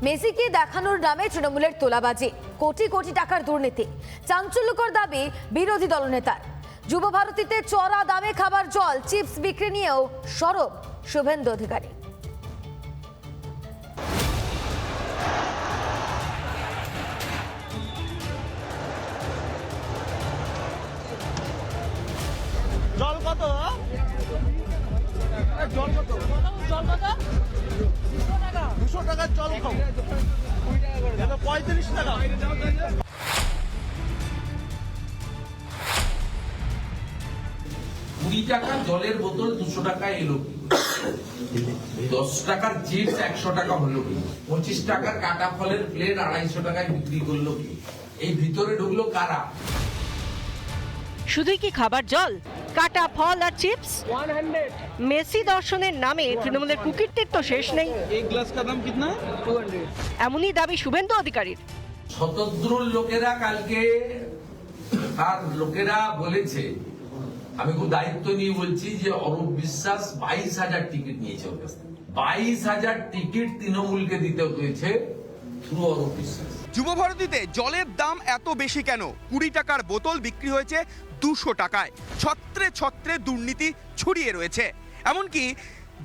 মেসিকে দেখানোর নামে তৃণমূলের তোলাবাজি, কোটি কোটি টাকার দুর্নীতি, চাঞ্চল্যকর দাবি বিরোধী দলনেতার। যুব ভারতীতে চড়া দামে খাবার জল, চিপস বিক্রি নিয়েও সরব শুভেন্দু অধিকারী। জল কত? জল কত? জল কত? 200 টাকার জল খাও। 35 টাকা। 20 টাকার জলের বোতল 200 টাকা এলো, 10 টাকার চিপস 100 টাকা হলো, 25 টাকার কাটা ফলের প্লেট 250 টাকায় বিক্রি করলো। এই ভিতরে ঢুকলো কারা? শুধুই কি খাবার জল, কাটা ফল আর চিপস? মেসি দর্শনের নামে তৃণমূলের কুকীর্তির তো শেষ নেই। एक ग्लास का दाम कितना? 200। এমনই দাবি শুভেন্দু অধিকারীর। শতদ্রুর লোকেরা কালকে আর লোকেরা বলেছে, আমি খুব দায়িত্ব নিয়ে বলছি যে অরূপ বিশ্বাস 22,000 টিকিট নিয়েছে ওর কাছ থেকে। 22,000 টিকিট তৃণমূলকে দিতে হয়েছে থ্রু অরূপ বিশ্বাস। যুবভারতীতে জলের দাম এত বেশি কেন? 20 টাকার বোতল বিক্রি হয়েছে 200 টাকায়। ছত্রে ছত্রে দুর্নীতি ছড়িয়ে রয়েছে। এমনকি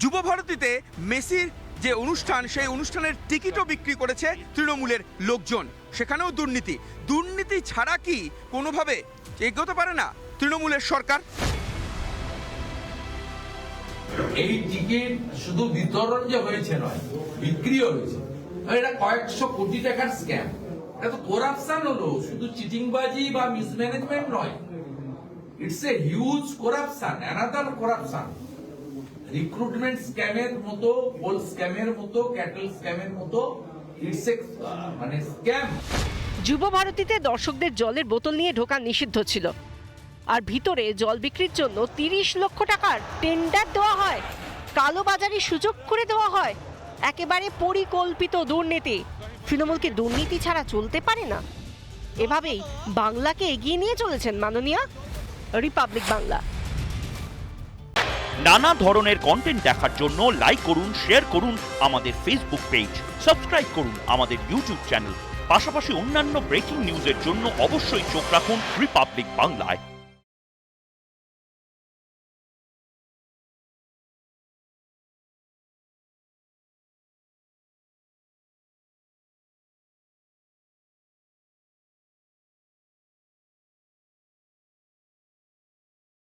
যুবভারতীতে মেসির যে অনুষ্ঠান, সেই অনুষ্ঠানের টিকিটও বিক্রি করেছে তৃণমূলের লোকজন। সেখানেও দুর্নীতি। দুর্নীতি ছাড়া কি কোনোভাবে এগোতে পারে না তৃণমূলের সরকার? এই টিকিট শুধু বিতরণ যে হয়েছে নয়, বিক্রিও হয়েছে। এটা কয়েকশো কোটি টাকার স্ক্যাম। এটা তো করাপশন হলো, শুধু চিটিংবাজি বা মিসম্যানেজমেন্ট নয়। It's a huge corruption, another corruption. Recruitment স্ক্যামের মতো, পোল স্ক্যামের মতো, ক্যাটল স্ক্যামের মতো, ইটস এ মানে স্ক্যাম। যুব ভারতীতে দর্শকদের জলের বোতল নিয়ে ঢোকা নিষিদ্ধ ছিল, আর ভিতরে জল বিক্রির জন্য 30 লক্ষ টাকার টেন্ডার দেওয়া হয়, কালোবাজারি সুযোগ করে দেওয়া হয়। একেবারে পরিকল্পিত দুর্নীতি। তৃণমূলকে দুর্নীতি ছাড়া চলতে পারে না। এভাবেই বাংলাকে এগিয়ে নিয়ে চলেছেন মাননীয়া। রিপাবলিক বাংলা। নানা ধরনের কন্টেন্ট দেখার জন্য লাইক করুন, শেয়ার করুন আমাদের ফেসবুক পেজ, সাবস্ক্রাইব করুন আমাদের ইউটিউব চ্যানেল। পাশাপাশি অন্যান্য ব্রেকিং নিউজের জন্য অবশ্যই চোখ রাখুন রিপাবলিক বাংলায়।